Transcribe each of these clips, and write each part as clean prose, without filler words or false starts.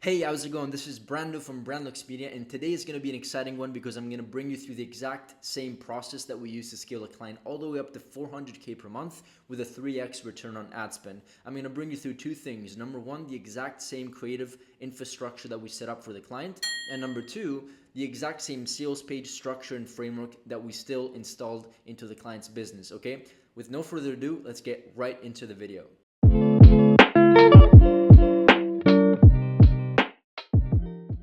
Hey, how's it going? This is Brando from Brandluxpedia, and today is going to be an exciting one because I'm going to bring you through the exact same process that we use to scale a client all the way up to 400K per month with a 3x return on ad spend. I'm going to bring you through two things. Number one, the exact same creative infrastructure that we set up for the client, and number two, the exact same sales page structure and framework that we still installed into the client's business, okay? With no further ado, let's get right into the video.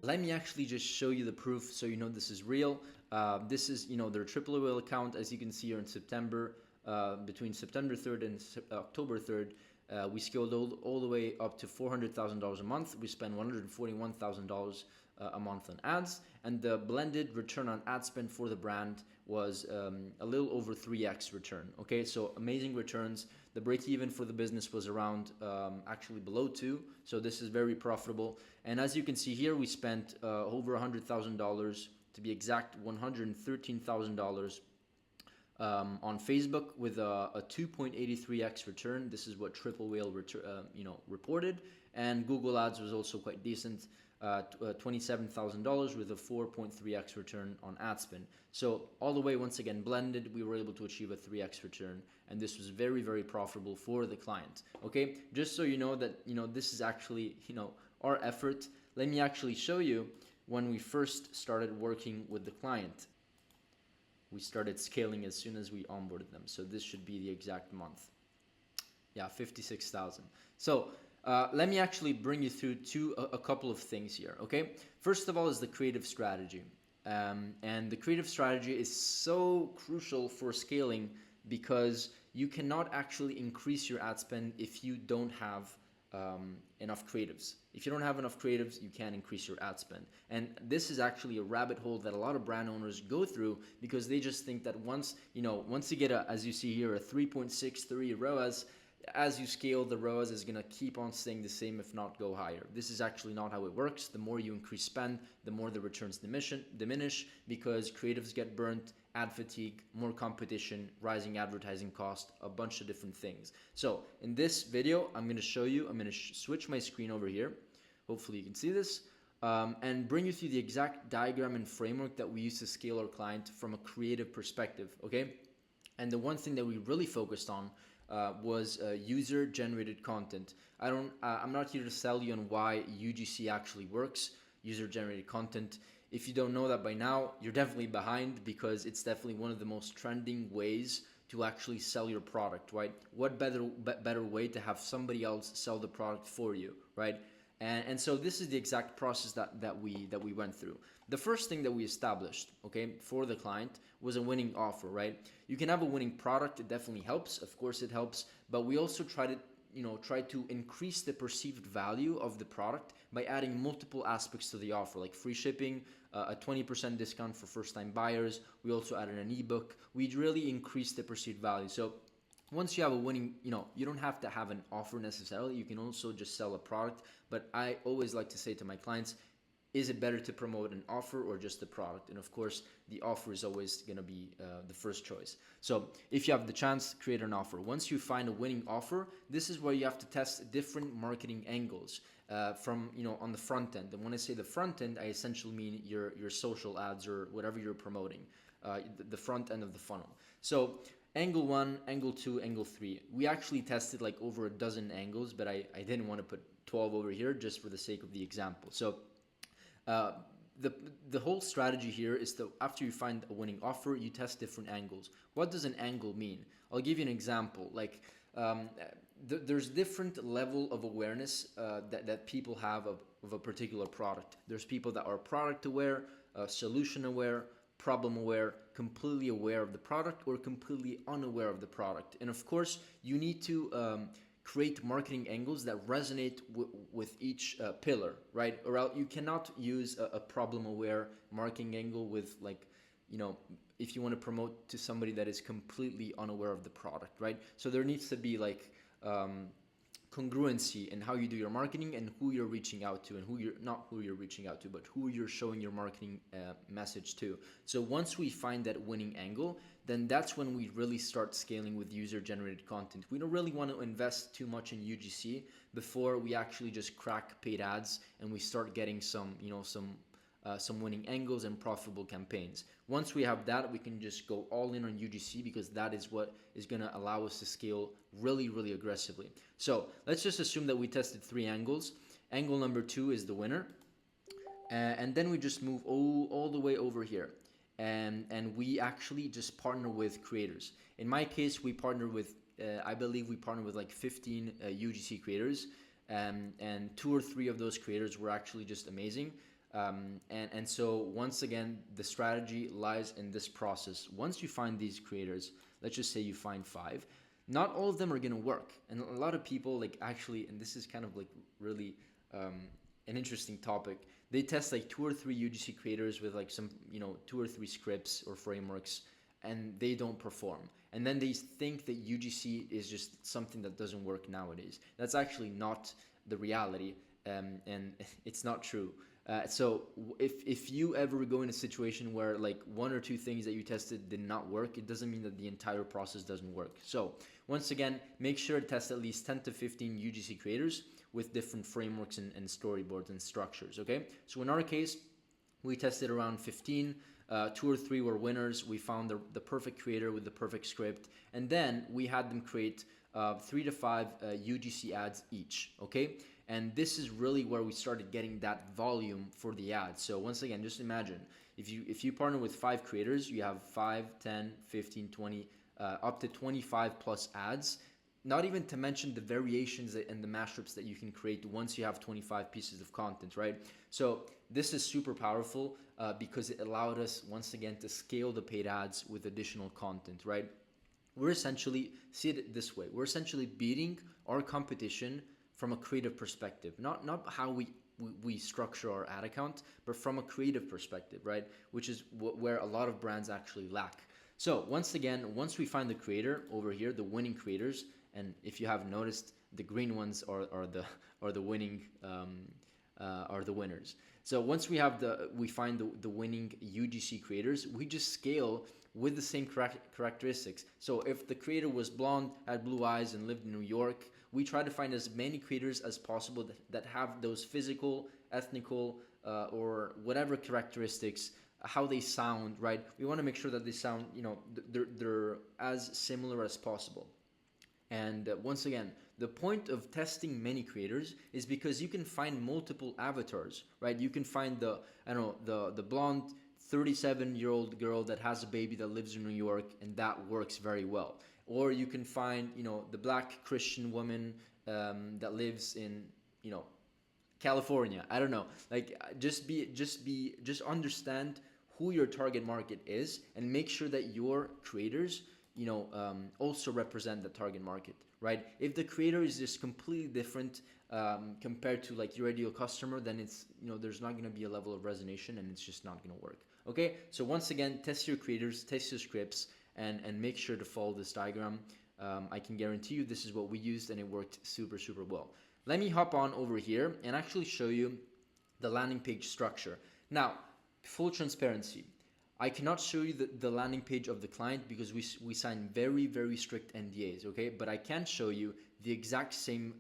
Let me actually just show you the proof so you know this is real. This is, their triple whale account. As you can see here in September, between September 3rd and October 3rd, we scaled all the way up to $400,000 a month. We spent $141,000 a month on ads, and the blended return on ad spend for the brand was a little over 3x return. Okay, so amazing returns. The break even for the business was around actually below 2, so this is very profitable. And as you can see here, we spent over $100,000, to be exact, $113,000 on Facebook with a 2.83x return. This is what Triple Whale reported, and Google Ads was also quite decent. $27,000 with a 4.3x return on ad spend. So all the way, once again, blended, we were able to achieve a 3x return, and this was very, very profitable for the client. Okay, just so you know that this is actually our effort. Let me actually show you when we first started working with the client. We started scaling as soon as we onboarded them. So this should be the exact month. Yeah, 56,000. So let me actually bring you through a couple of things here, okay? First of all is the creative strategy. And the creative strategy is so crucial for scaling because you cannot actually increase your ad spend if you don't have enough creatives. If you don't have enough creatives, you can't increase your ad spend. And this is actually a rabbit hole that a lot of brand owners go through because they just think that once you get as you see here, a 3.63 ROAS, as you scale, the ROAS is going to keep on staying the same, if not go higher. This is actually not how it works. The more you increase spend, the more the returns diminish because creatives get burnt, ad fatigue, more competition, rising advertising cost, a bunch of different things. So in this video, I'm going to show you, I'm going to switch my screen over here. Hopefully you can see this. And bring you through the exact diagram and framework that we use to scale our client from a creative perspective, okay? And the one thing that we really focused on was user-generated content. I'm not here to sell you on why UGC actually works, user-generated content. If you don't know that by now, you're definitely behind because it's definitely one of the most trending ways to actually sell your product, right? What better way to have somebody else sell the product for you, right? And so this is the exact process that we went through. The first thing that we established, okay, for the client was a winning offer, right? You can have a winning product, it definitely helps, of course it helps, but we also try to increase the perceived value of the product by adding multiple aspects to the offer, like free shipping, a 20% discount for first-time buyers. We also added an ebook. We really increased the perceived value. So once you have a winning, you don't have to have an offer necessarily. You can also just sell a product. But I always like to say to my clients, is it better to promote an offer or just the product? And of course, the offer is always going to be the first choice. So if you have the chance, create an offer. Once you find a winning offer, this is where you have to test different marketing angles from, on the front end. And when I say the front end, I essentially mean your social ads or whatever you're promoting, the front end of the funnel. So angle 1, angle 2, angle 3. We actually tested like over a dozen angles, but I didn't want to put 12 over here just for the sake of the example. So the whole strategy here is that after you find a winning offer, you test different angles. What does an angle mean? I'll give you an example. Like there's different level of awareness that people have of a particular product. There's people that are product aware, solution aware, problem aware, completely aware of the product, or completely unaware of the product. And of course, you need to create marketing angles that resonate with each pillar, right? Or else you cannot use a problem-aware marketing angle with if you want to promote to somebody that is completely unaware of the product, right? So there needs to be congruency in how you do your marketing and who you're reaching out to, and who you're not who you're reaching out to, but who you're showing your marketing message to. So once we find that winning angle, then that's when we really start scaling with user generated content. We don't really want to invest too much in UGC before we actually just crack paid ads and we start getting some, some winning angles and profitable campaigns. Once we have that, we can just go all in on UGC, because that is what is going to allow us to scale really, really aggressively. So let's just assume that we tested 3 angles. Angle number 2 is the winner. And then we just move all the way over here. And we actually just partner with creators. In my case, we partner with, I believe we partner with like 15 UGC creators. And 2 or 3 of those creators were actually just amazing. And so once again, the strategy lies in this process. Once you find these creators, let's just say you find 5, not all of them are going to work. And a lot of people like actually, and this is kind of like really an interesting topic, they test like 2 or 3 UGC creators with like some, 2 or 3 scripts or frameworks, and they don't perform. And then they think that UGC is just something that doesn't work nowadays. That's actually not the reality, and it's not true. So if you ever go in a situation where like 1 or 2 things that you tested did not work, it doesn't mean that the entire process doesn't work. So once again, make sure to test at least 10 to 15 UGC creators with different frameworks and storyboards and structures, okay? So in our case, we tested around 15, 2 or 3 were winners. We found the perfect creator with the perfect script, and then we had them create 3 to 5 UGC ads each, okay? And this is really where we started getting that volume for the ads. So once again, just imagine if you partner with 5 creators, you have 5, 10, 15, 20, up to 25 plus ads. Not even to mention the variations and the mashups that you can create once you have 25 pieces of content, right? So this is super powerful because it allowed us once again to scale the paid ads with additional content, right? We're essentially, see it this way, we're essentially beating our competition from a creative perspective, not how we structure our ad account, but from a creative perspective, right? Which is where a lot of brands actually lack. So once again, once we find the creator over here, the winning creators, and if you have noticed, the green ones are the winning are the winners. So once we find the winning UGC creators, we just scale with the same characteristics. So if the creator was blonde, had blue eyes, and lived in New York, we try to find as many creators as possible that have those physical, ethnical, or whatever characteristics, how they sound, right? We want to make sure that they sound, they're as similar as possible. And once again, the point of testing many creators is because you can find multiple avatars, right? You can find the blonde 37-year-old girl that has a baby that lives in New York, and that works very well. Or you can find, the black Christian woman that lives in, California. I don't know. Like, just understand who your target market is, and make sure that your creators, also represent the target market, right? If the creator is just completely different compared to like your ideal customer, then it's, there's not going to be a level of resonation, and it's just not going to work. Okay, so once again, test your creators, test your scripts, and make sure to follow this diagram. I can guarantee you this is what we used, and it worked super, super well. Let me hop on over here and actually show you the landing page structure. Now, full transparency, I cannot show you the landing page of the client because we sign very, very strict NDAs, okay? But I can show you the exact same,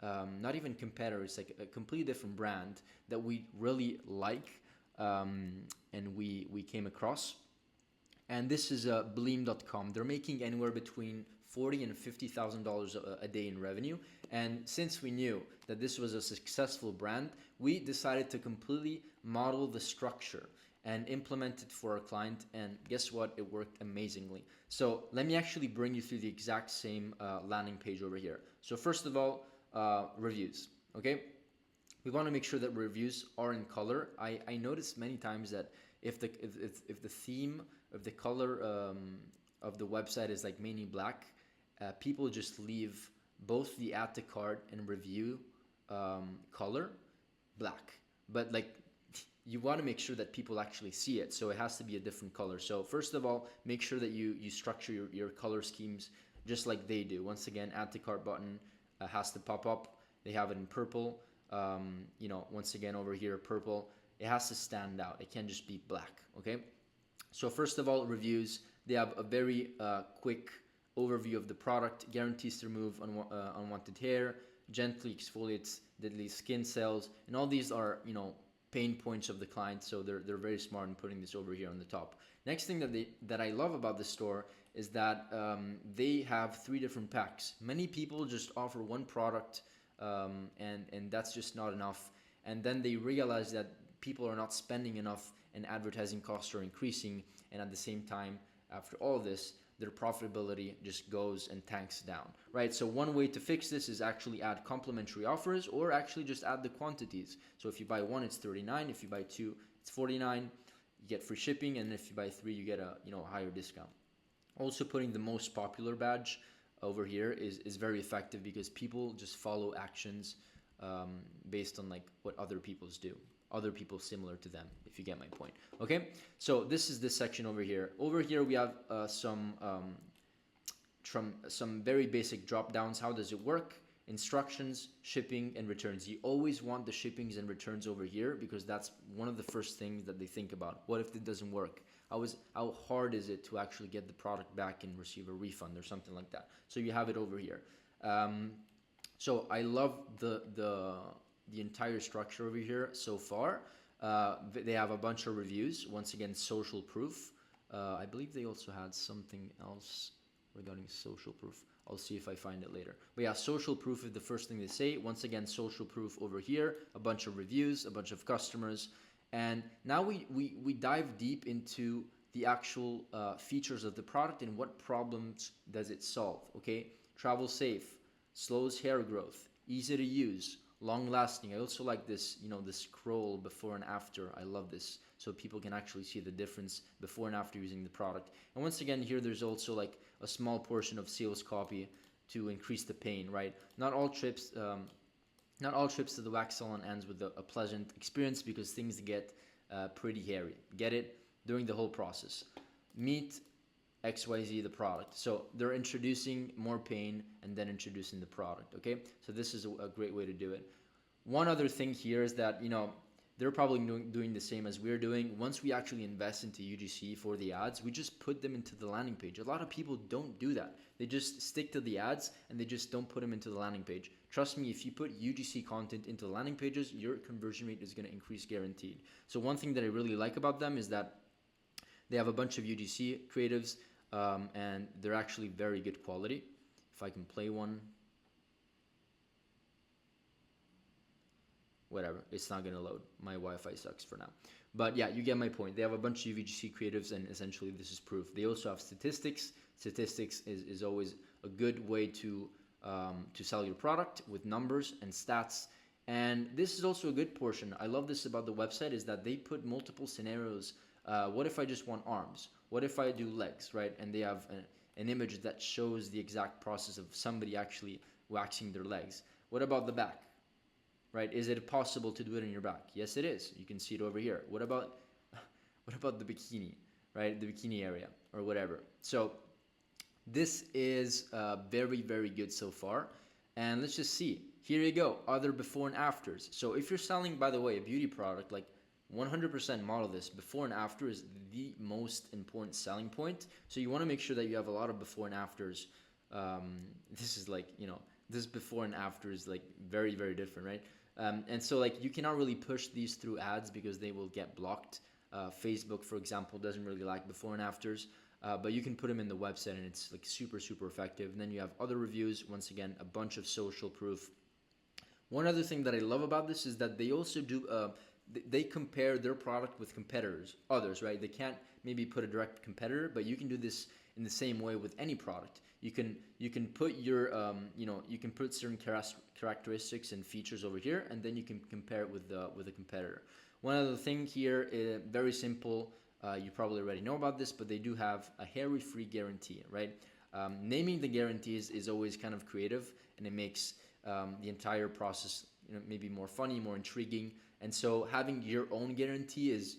not even competitor, it's like a completely different brand that we really like, and we came across. And this is Bleem.com. They're making anywhere between $40,000 and $50,000 a day in revenue. And since we knew that this was a successful brand, we decided to completely model the structure and implement it for our client. And guess what? It worked amazingly. So let me actually bring you through the exact same landing page over here. So first of all, reviews, okay? We want to make sure that reviews are in color. I noticed many times that if the theme of the color of the website is like mainly black, people just leave both the add to cart and review color black. But like, you want to make sure that people actually see it, so it has to be a different color. So first of all, make sure that you structure your color schemes just like they do. Once again, add to cart button, has to pop up. They have it in purple. Once again over here, purple. It has to stand out. It can't just be black, okay? So first of all, reviews. They have a very quick overview of the product, guarantees to remove unwanted hair, gently exfoliates deadly skin cells, and all these are, pain points of the client, so they're very smart in putting this over here on the top. Next thing that I love about the store is that they have 3 different packs. Many people just offer one product, and that's just not enough. And then they realize that people are not spending enough and advertising costs are increasing, and at the same time, after all this, their profitability just goes and tanks down, right? So one way to fix this is actually add complimentary offers, or actually just add the quantities. So if you buy 1, it's 39. If you buy 2, it's 49. You get free shipping, and if you buy 3, you get a higher discount. Also, putting the most popular badge over here is very effective, because people just follow actions based on like what other people's do. Other people similar to them, if you get my point. Okay, so this is this section over here. Over here we have some very basic drop downs. How does it work? Instructions, shipping, and returns. You always want the shippings and returns over here, because that's one of the first things that they think about. What if it doesn't work? How hard is it to actually get the product back and receive a refund or something like that? So you have it over here. So I love the entire structure over here so far. They have a bunch of reviews. Once again, social proof. I believe they also had something else regarding social proof. I'll see if I find it later. But yeah, social proof is the first thing they say. Once again, social proof over here. A bunch of reviews, a bunch of customers. And now we dive deep into the actual features of the product and what problems does it solve, okay? Travel safe, slows hair growth, easy to use, long lasting. I also like this, the scroll before and after. I love this, so people can actually see the difference before and after using the product. And once again, here there's also like a small portion of sales copy to increase the pain, right? Not all trips to the wax salon ends with a pleasant experience, because things get pretty hairy. Get it? During the whole process. Meet XYZ, the product. So they're introducing more pain and then introducing the product, okay? So this is a great way to do it. One other thing here is that, they're probably doing the same as we're doing. Once we actually invest into UGC for the ads, we just put them into the landing page. A lot of people don't do that. They just stick to the ads and they just don't put them into the landing page. Trust me, if you put UGC content into the landing pages, your conversion rate is going to increase guaranteed. So one thing that I really like about them is that they have a bunch of UGC creatives, and they're actually very good quality. If I can play one. Whatever, it's not going to load. My Wi-Fi sucks for now. But yeah, you get my point. They have a bunch of UGC creatives, and essentially this is proof. They also have statistics. Statistics is always a good way to sell your product, with numbers and stats. And this is also a good portion. I love this about the website, is that they put multiple scenarios. What if I just want arms? What if I do legs, right? And they have an image that shows the exact process of somebody actually waxing their legs. What about the back? Right? Is it possible to do it in your back? Yes, it is. You can see it over here. What about the bikini, right? The bikini area or whatever. So this is very, very good so far. And let's just see. Here you go. Other before and afters. So if you're selling, by the way, a beauty product, like 100% model this. Before and after is the most important selling point. So you want to make sure that you have a lot of before and afters. This is like, this before and after is like very, very different, right? And so like you cannot really push these through ads because they will get blocked. Facebook, for example, doesn't really like before and afters, but you can put them in the website and it's like super, super effective. And then you have other reviews. Once again, a bunch of social proof. One other thing that I love about this is that they also do, they compare their product with competitors, others, right? They can't maybe put a direct competitor, but you can do this in the same way with any product. You can put your you can put certain characteristics and features over here, and then you can compare it with a competitor. One other thing here, very simple. You probably already know about this, but they do have a hairy-free guarantee, right? Naming the guarantees is always kind of creative, and it makes the entire process maybe more funny, more intriguing. And so having your own guarantee is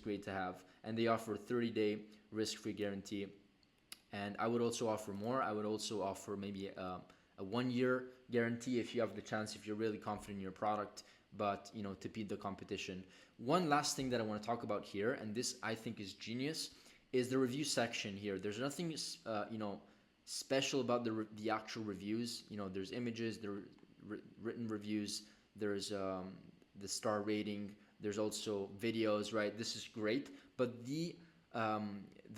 great to have. And they offer 30-day risk-free guarantee. And I would also offer more. I would also offer maybe a 1-year guarantee if you have the chance, if you're really confident in your product, but you know, to beat the competition. One last thing that I want to talk about here, and this I think is genius, is the review section here. There's nothing you know, special about the actual reviews. You know, there's images, there are written reviews, there's the star rating, there's also videos, right? This is great, but the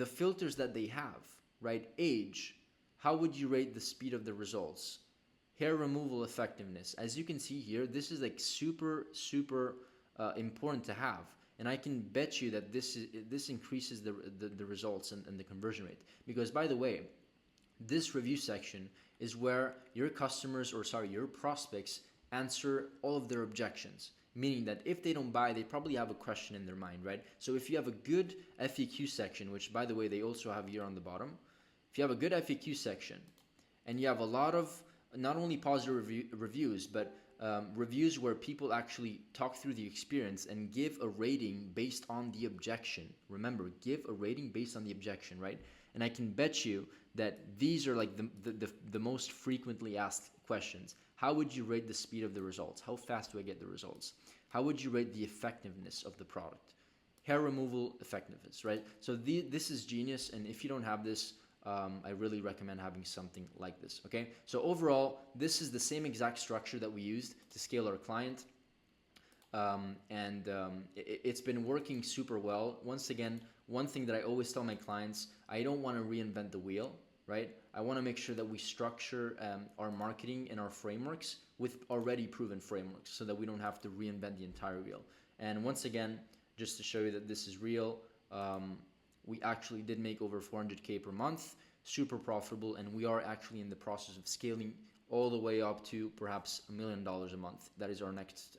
filters that they have, right? Age, how would you rate the speed of the results? Hair removal effectiveness. As you can see here, this is like super important to have, and I can bet you that this increases the results and the conversion rate. Because by the way, this review section is where your customers, or sorry, your prospects answer all of their objections. Meaning that if they don't buy, they probably have a question in their mind, right? So if you have a good FAQ section, which by the way, they also have here on the bottom, if you have a good FAQ section and you have a lot of not only positive reviews, but reviews where people actually talk through the experience and give a rating based on the objection. Remember, give a rating based on the objection, right? And I can bet you that these are like the most frequently asked questions. How would you rate the speed of the results? How fast do I get the results? How would you rate the effectiveness of the product? Hair removal effectiveness, right? So this is genius, and if you don't have this, I really recommend having something like this, okay? So overall, this is the same exact structure that we used to scale our client, it's been working super well. Once again, one thing that I always tell my clients, I don't want to reinvent the wheel, right? I want to make sure that we structure our marketing and our frameworks with already proven frameworks so that we don't have to reinvent the entire wheel. And once again, just to show you that this is real, we actually did make over 400K per month, super profitable, and we are actually in the process of scaling all the way up to perhaps $1 million a month. That is our next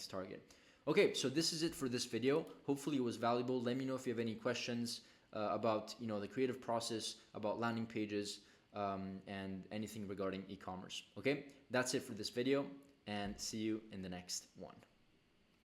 target. Okay, so this is it for this video. Hopefully it was valuable. Let me know if you have any questions about the creative process, about landing pages, and anything regarding e-commerce. Okay, that's it for this video, and see you in the next one.